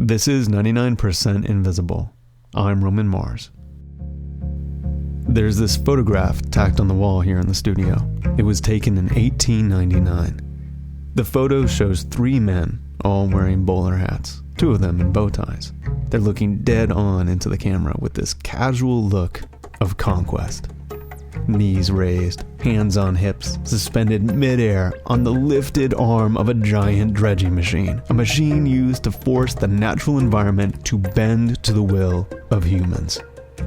This is 99% Invisible. I'm Roman Mars. There's this photograph tacked on the wall here in the studio. It was taken in 1899. The photo shows 3 men, all wearing bowler hats, 2 of them in bow ties. They're looking dead on into the camera with this casual look of conquest. Knees raised, hands on hips, suspended midair on the lifted arm of a giant dredging machine. A machine used to force the natural environment to bend to the will of humans.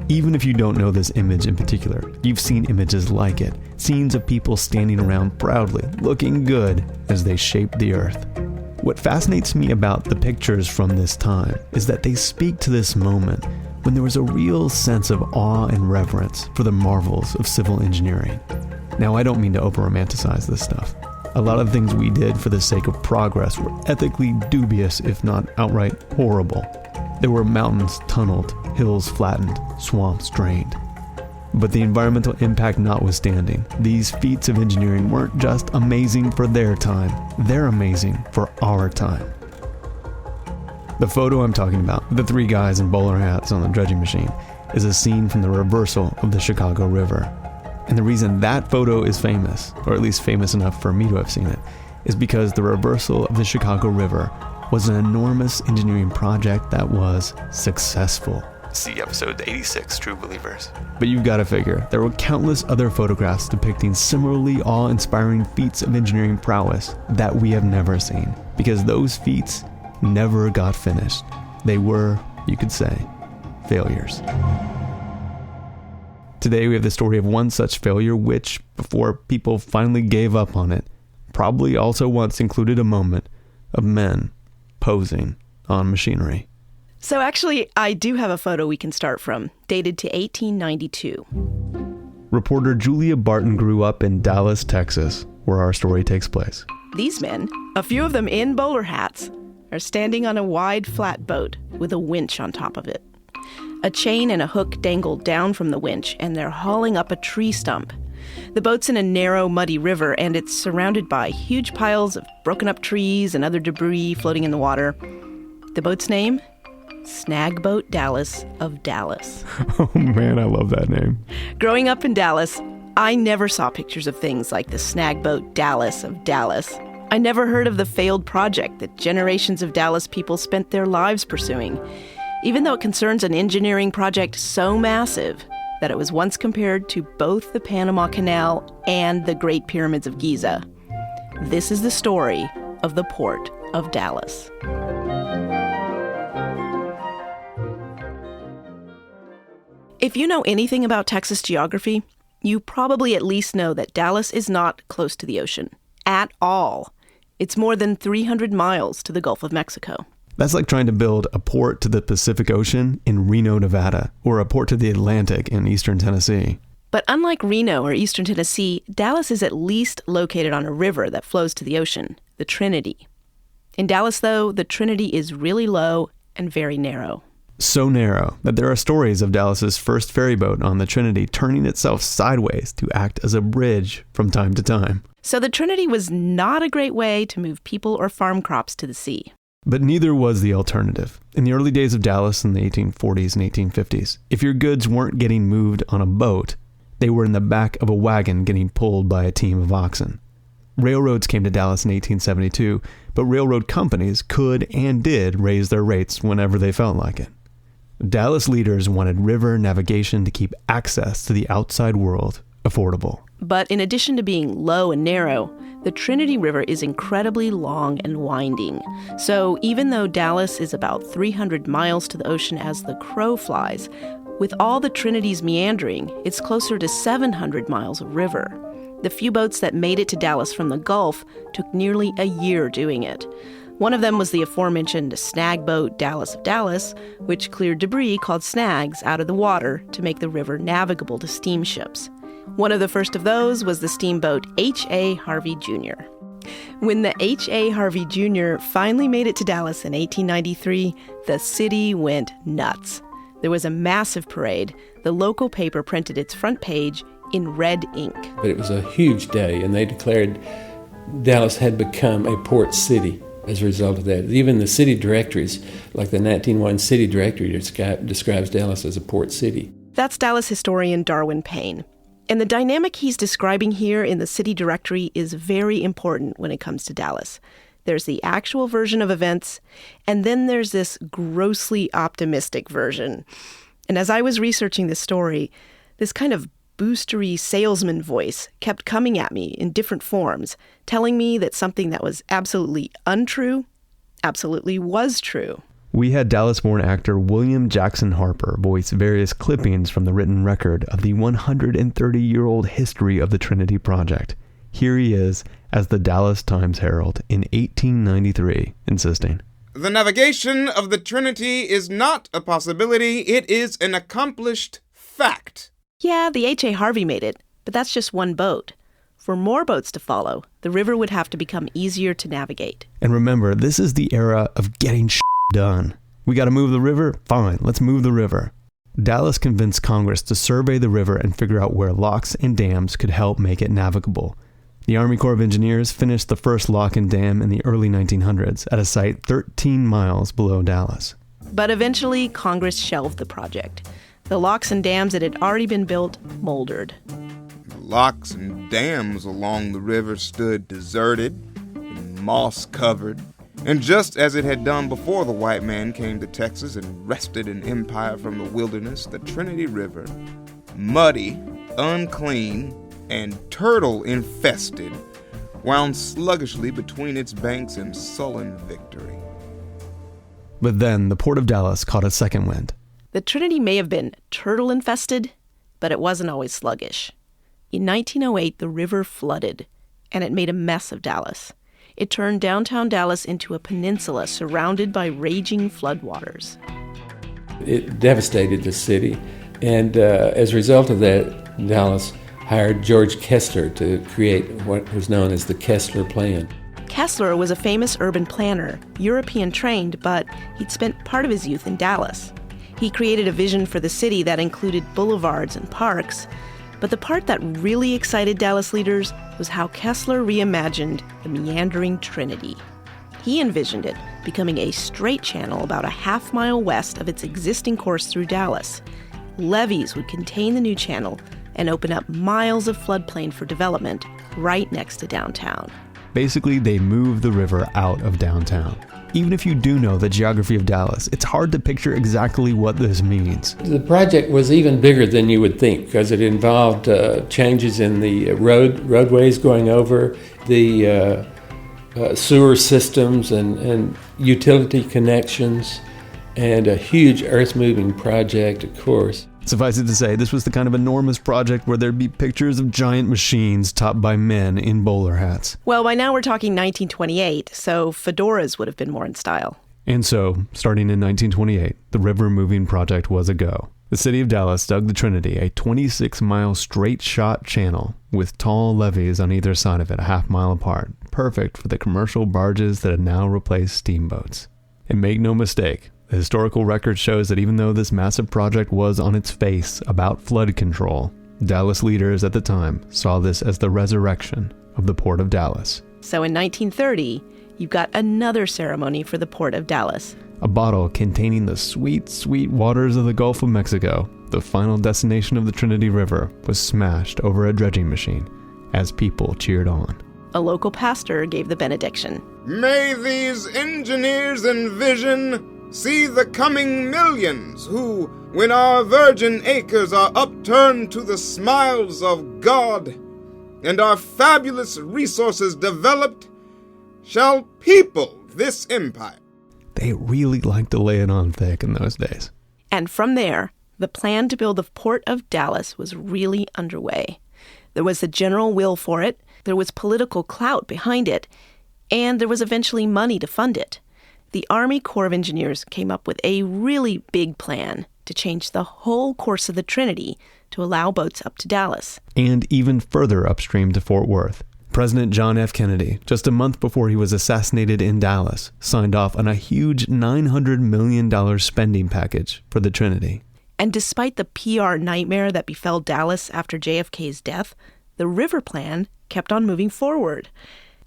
Even if you don't know this image in particular, you've seen images like it. Scenes of people standing around proudly, looking good as they shape the earth. What fascinates me about the pictures from this time is that they speak to this moment when there was a real sense of awe and reverence for the marvels of civil engineering. Now, I don't mean to over-romanticize this stuff. A lot of things we did for the sake of progress were ethically dubious, if not outright horrible. There were mountains tunneled, hills flattened, swamps drained. But the environmental impact notwithstanding, these feats of engineering weren't just amazing for their time, they're amazing for our time. The photo I'm talking about, the 3 guys in bowler hats on the dredging machine, is a scene from the reversal of the Chicago River. And the reason that photo is famous, or at least famous enough for me to have seen it, is because the reversal of the Chicago River was an enormous engineering project that was successful. See episode 86, True Believers. But you've got to figure, there were countless other photographs depicting similarly awe-inspiring feats of engineering prowess that we have never seen, because those feats never got finished. They were, you could say, failures. Today we have the story of one such failure which, before people finally gave up on it, probably also once included a moment of men posing on machinery. So actually, I do have a photo we can start from, dated to 1892. Reporter Julia Barton grew up in Dallas, Texas, where our story takes place. These men, a few of them in bowler hats, are standing on a wide flat boat with a winch on top of it. A chain and a hook dangle down from the winch, and they're hauling up a tree stump. The boat's in a narrow, muddy river, and it's surrounded by huge piles of broken up trees and other debris floating in the water. The boat's name? Snagboat Dallas of Dallas. Oh man, I love that name. Growing up in Dallas, I never saw pictures of things like the Snagboat Dallas of Dallas. I never heard of the failed project that generations of Dallas people spent their lives pursuing, even though it concerns an engineering project so massive that it was once compared to both the Panama Canal and the Great Pyramids of Giza. This is the story of the Port of Dallas. If you know anything about Texas geography, you probably at least know that Dallas is not close to the ocean at all. It's more than 300 miles to the Gulf of Mexico. That's like trying to build a port to the Pacific Ocean in Reno, Nevada, or a port to the Atlantic in eastern Tennessee. But unlike Reno or eastern Tennessee, Dallas is at least located on a river that flows to the ocean, the Trinity. In Dallas, though, the Trinity is really low and very narrow. So narrow that there are stories of Dallas's first ferry boat on the Trinity turning itself sideways to act as a bridge from time to time. So the Trinity was not a great way to move people or farm crops to the sea. But neither was the alternative. In the early days of Dallas in the 1840s and 1850s, if your goods weren't getting moved on a boat, they were in the back of a wagon getting pulled by a team of oxen. Railroads came to Dallas in 1872, but railroad companies could and did raise their rates whenever they felt like it. Dallas leaders wanted river navigation to keep access to the outside world affordable. But in addition to being low and narrow, the Trinity River is incredibly long and winding. So even though Dallas is about 300 miles to the ocean as the crow flies, with all the Trinity's meandering, it's closer to 700 miles of river. The few boats that made it to Dallas from the Gulf took nearly a year doing it. One of them was the aforementioned Snagboat Dallas of Dallas, which cleared debris called snags out of the water to make the river navigable to steamships. One of the first of those was the steamboat H.A. Harvey Jr. When the H.A. Harvey Jr. finally made it to Dallas in 1893, the city went nuts. There was a massive parade. The local paper printed its front page in red ink. But it was a huge day, and they declared Dallas had become a port city. as a result of that. Even the city directories, like the 1901 city directory, describes Dallas as a port city. That's Dallas historian Darwin Payne. And the dynamic he's describing here in the city directory is very important when it comes to Dallas. There's the actual version of events, and then there's this grossly optimistic version. And as I was researching this story, this kind of boostery salesman voice kept coming at me in different forms, telling me that something that was absolutely untrue absolutely was true. We had Dallas-born actor William Jackson Harper voice various clippings from the written record of the 130-year-old history of the Trinity Project. Here he is as the Dallas Times-Herald in 1893, insisting, "The navigation of the Trinity is not a possibility, it is an accomplished fact." Yeah, the H.A. Harvey made it, but that's just one boat. For more boats to follow, the river would have to become easier to navigate. And remember, this is the era of getting done. We got to move the river? Fine, let's move the river. Dallas convinced Congress to survey the river and figure out where locks and dams could help make it navigable. The Army Corps of Engineers finished the first lock and dam in the early 1900s at a site 13 miles below Dallas. But eventually, Congress shelved the project. The locks and dams that had already been built moldered. The locks and dams along the river stood deserted and moss-covered. And just as it had done before the white man came to Texas and wrested an empire from the wilderness, the Trinity River, muddy, unclean, and turtle-infested, wound sluggishly between its banks in sullen victory. But then the Port of Dallas caught a second wind. The Trinity may have been turtle-infested, but it wasn't always sluggish. In 1908, the river flooded, and it made a mess of Dallas. It turned downtown Dallas into a peninsula surrounded by raging floodwaters. It devastated the city, and as a result of that, Dallas hired George Kessler to create what was known as the Kessler Plan. Kessler was a famous urban planner, European trained, but he'd spent part of his youth in Dallas. He created a vision for the city that included boulevards and parks, but the part that really excited Dallas leaders was how Kessler reimagined the meandering Trinity. He envisioned it becoming a straight channel about a half-mile west of its existing course through Dallas. Levees would contain the new channel and open up miles of floodplain for development right next to downtown. Basically, they moved the river out of downtown. Even if you do know the geography of Dallas, it's hard to picture exactly what this means. The project was even bigger than you would think because it involved changes in the roadways going over, the sewer systems and utility connections, and a huge earth-moving project, of course. Suffice it to say, this was the kind of enormous project where there'd be pictures of giant machines topped by men in bowler hats. Well, by now we're talking 1928, so fedoras would have been more in style. And so, starting in 1928, the river moving project was a go. The city of Dallas dug the Trinity, a 26-mile straight-shot channel with tall levees on either side of it, a half-mile apart, perfect for the commercial barges that had now replaced steamboats. And make no mistake, the historical record shows that even though this massive project was on its face about flood control, Dallas leaders at the time saw this as the resurrection of the Port of Dallas. So in 1930, you got another ceremony for the Port of Dallas. A bottle containing the sweet, sweet waters of the Gulf of Mexico, the final destination of the Trinity River, was smashed over a dredging machine as people cheered on. A local pastor gave the benediction. May these engineers envision see the coming millions who, when our virgin acres are upturned to the smiles of God and our fabulous resources developed, shall people this empire. They really liked to lay it on thick in those days. And from there, the plan to build the Port of Dallas was really underway. There was the general will for it, there was political clout behind it, and there was eventually money to fund it. The Army Corps of Engineers came up with a really big plan to change the whole course of the Trinity to allow boats up to Dallas. And even further upstream to Fort Worth. President John F. Kennedy, just a month before he was assassinated in Dallas, signed off on a huge $900 million spending package for the Trinity. And despite the PR nightmare that befell Dallas after JFK's death, the river plan kept on moving forward.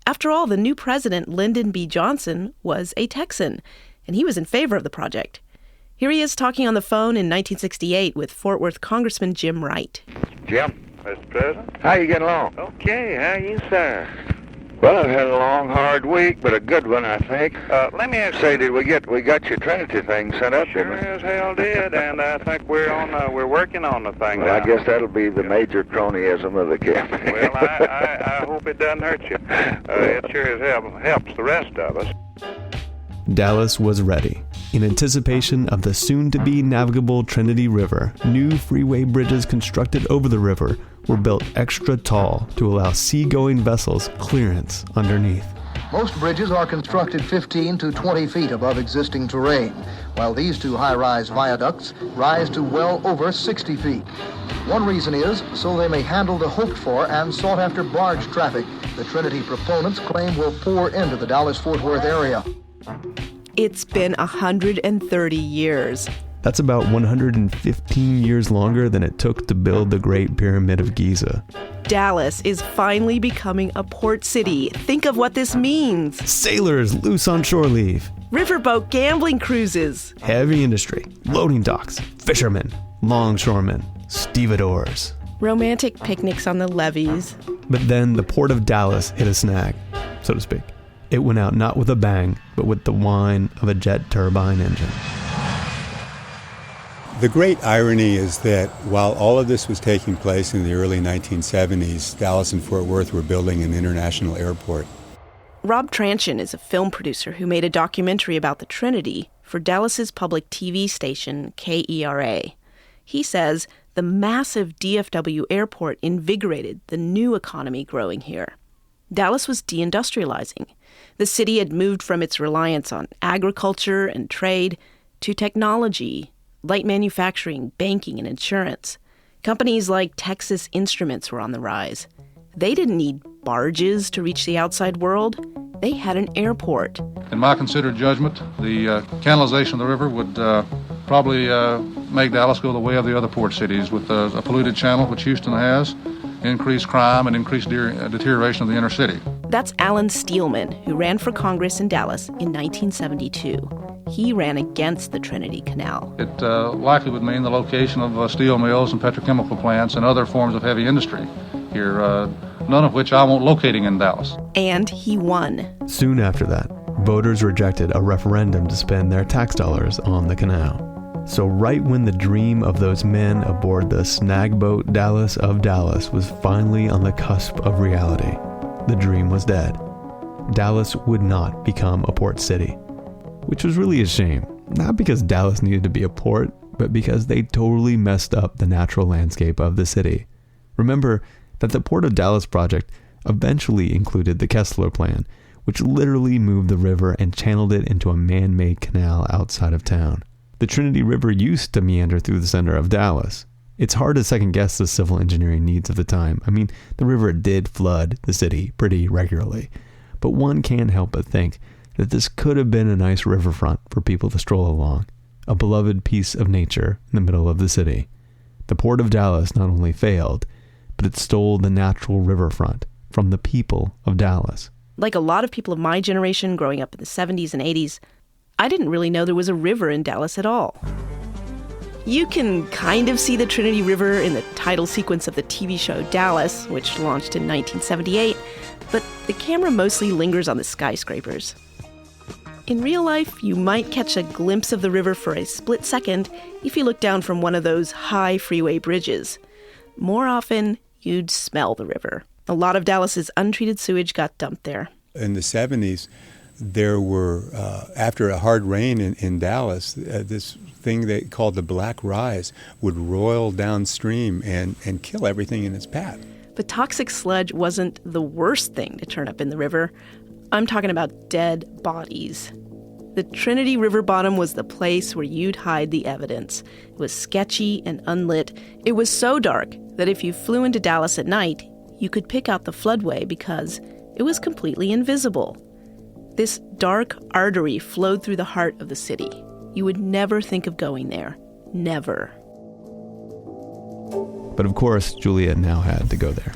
After all, the new president, Lyndon B. Johnson, was a Texan, and he was in favor of the project. Here he is talking on the phone in 1968 with Fort Worth Congressman Jim Wright. Jim. Mr. President. How you getting along? Okay, how you, sir? Well, I've had a long, hard week, but a good one, I think. Let me ask Say, did we got your Trinity thing set up? Sure as hell did, and I think we're working on the thing Well, now. I guess that'll be the major cronyism of the campaign. Well, I hope it doesn't hurt you. It sure as hell helps the rest of us. Dallas was ready. In anticipation of the soon-to-be navigable Trinity River, new freeway bridges constructed over the river were built extra tall to allow seagoing vessels clearance underneath. Most bridges are constructed 15 to 20 feet above existing terrain, while these two high-rise viaducts rise to well over 60 feet. One reason is so they may handle the hoped-for and sought-after barge traffic the Trinity proponents claim will pour into the Dallas-Fort Worth area. It's been 130 years. That's about 115 years longer than it took to build the Great Pyramid of Giza. Dallas is finally becoming a port city. Think of what this means. Sailors loose on shore leave. Riverboat gambling cruises. Heavy industry, loading docks, fishermen, longshoremen, stevedores. Romantic picnics on the levees. But then the port of Dallas hit a snag, so to speak. It went out not with a bang, but with the whine of a jet turbine engine. The great irony is that while all of this was taking place in the early 1970s, Dallas and Fort Worth were building an international airport. Rob Tranchen is a film producer who made a documentary about the Trinity for Dallas's public TV station, KERA. He says the massive DFW airport invigorated the new economy growing here. Dallas was deindustrializing. The city had moved from its reliance on agriculture and trade to technology, light manufacturing, banking, and insurance. Companies like Texas Instruments were on the rise. They didn't need barges to reach the outside world. They had an airport. In my considered judgment, the canalization of the river would probably make Dallas go the way of the other port cities with a polluted channel, which Houston has, increased crime, and increased deterioration of the inner city. That's Alan Steelman, who ran for Congress in Dallas in 1972. He ran against the Trinity Canal. It likely would mean the location of steel mills and petrochemical plants and other forms of heavy industry here, none of which I want locating in Dallas. And he won. Soon after that, voters rejected a referendum to spend their tax dollars on the canal. So right when the dream of those men aboard the snagboat Dallas of Dallas was finally on the cusp of reality, the dream was dead. Dallas would not become a port city, which was really a shame. Not because Dallas needed to be a port, but because they totally messed up the natural landscape of the city. Remember that the Port of Dallas project eventually included the Kessler Plan, which literally moved the river and channeled it into a man-made canal outside of town. The Trinity River used to meander through the center of Dallas. It's hard to second-guess the civil engineering needs of the time. I mean, the river did flood the city pretty regularly. But one can't help but think that this could have been a nice riverfront for people to stroll along, a beloved piece of nature in the middle of the city. The Port of Dallas not only failed, but it stole the natural riverfront from the people of Dallas. Like a lot of people of my generation growing up in the 70s and 80s, I didn't really know there was a river in Dallas at all. You can kind of see the Trinity River in the title sequence of the TV show Dallas, which launched in 1978, but the camera mostly lingers on the skyscrapers. In real life, you might catch a glimpse of the river for a split second if you look down from one of those high freeway bridges. More often, you'd smell the river. A lot of Dallas's untreated sewage got dumped there. In the 70s, there were, after a hard rain in Dallas, this thing they called the Black Rise would roil downstream and kill everything in its path. But toxic sludge wasn't the worst thing to turn up in the river. I'm talking about dead bodies. The Trinity River bottom was the place where you'd hide the evidence. It was sketchy and unlit. It was so dark that if you flew into Dallas at night, you could pick out the floodway because it was completely invisible. This dark artery flowed through the heart of the city. You would never think of going there. Never. But of course, Julia now had to go there.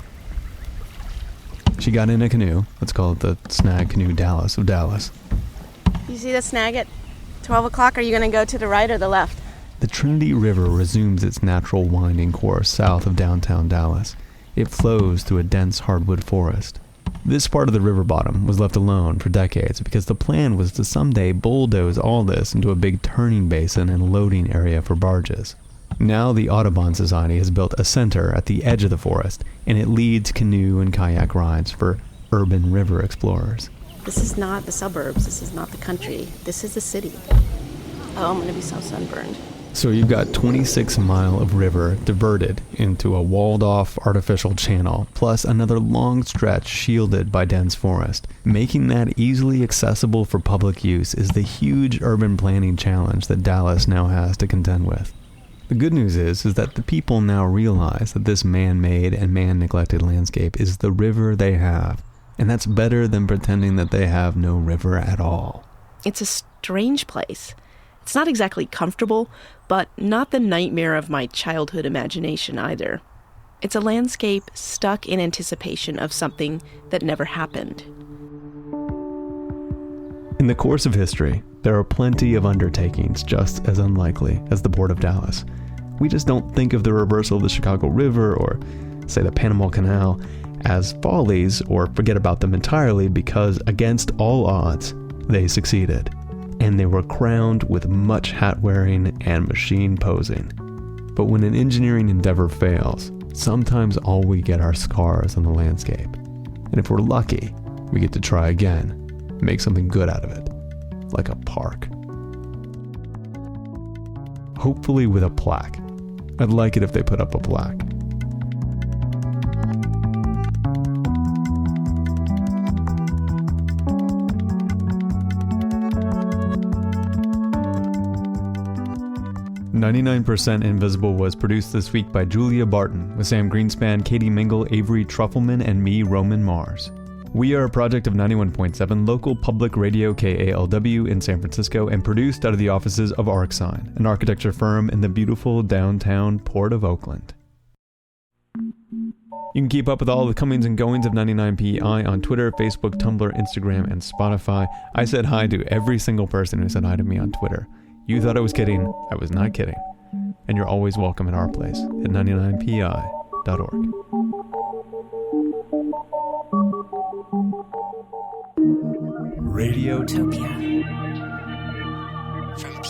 She got in a canoe. Let's call it the Snag Canoe Dallas of Dallas. You see the snag at 12 o'clock? Are you going to go to the right or the left? The Trinity River resumes its natural winding course south of downtown Dallas. It flows through a dense hardwood forest. This part of the river bottom was left alone for decades because the plan was to someday bulldoze all this into a big turning basin and loading area for barges. Now the Audubon Society has built a center at the edge of the forest, and it leads canoe and kayak rides for urban river explorers. This is not the suburbs. This is not the country. This is the city. Oh, I'm going to be so sunburned. So you've got 26 miles of river diverted into a walled-off artificial channel, plus another long stretch shielded by dense forest. Making that easily accessible for public use is the huge urban planning challenge that Dallas now has to contend with. The good news is that the people now realize that this man-made and man-neglected landscape is the river they have, and that's better than pretending that they have no river at all. It's a strange place. It's not exactly comfortable, but not the nightmare of my childhood imagination either. It's a landscape stuck in anticipation of something that never happened. In the course of history, there are plenty of undertakings just as unlikely as the Port of Dallas. We just don't think of the reversal of the Chicago River or, say, the Panama Canal as follies or forget about them entirely because, against all odds, they succeeded. And they were crowned with much hat-wearing and machine-posing. But when an engineering endeavor fails, sometimes all we get are scars on the landscape. And if we're lucky, we get to try again, make something good out of it, like a park. Hopefully with a plaque. I'd like it if they put up a plaque. "99% Invisible" was produced this week by Julia Barton, with Sam Greenspan, Katie Mingle, Avery Trufelman, and me, Roman Mars. We are a project of 91.7 local public radio KALW in San Francisco and produced out of the offices of ArcSign, an architecture firm in the beautiful downtown Port of Oakland. You can keep up with all the comings and goings of 99PI on Twitter, Facebook, Tumblr, Instagram, and Spotify. I said hi to every single person who said hi to me on Twitter. You thought I was kidding. I was not kidding. And you're always welcome at our place at 99pi.org. Radiotopia. From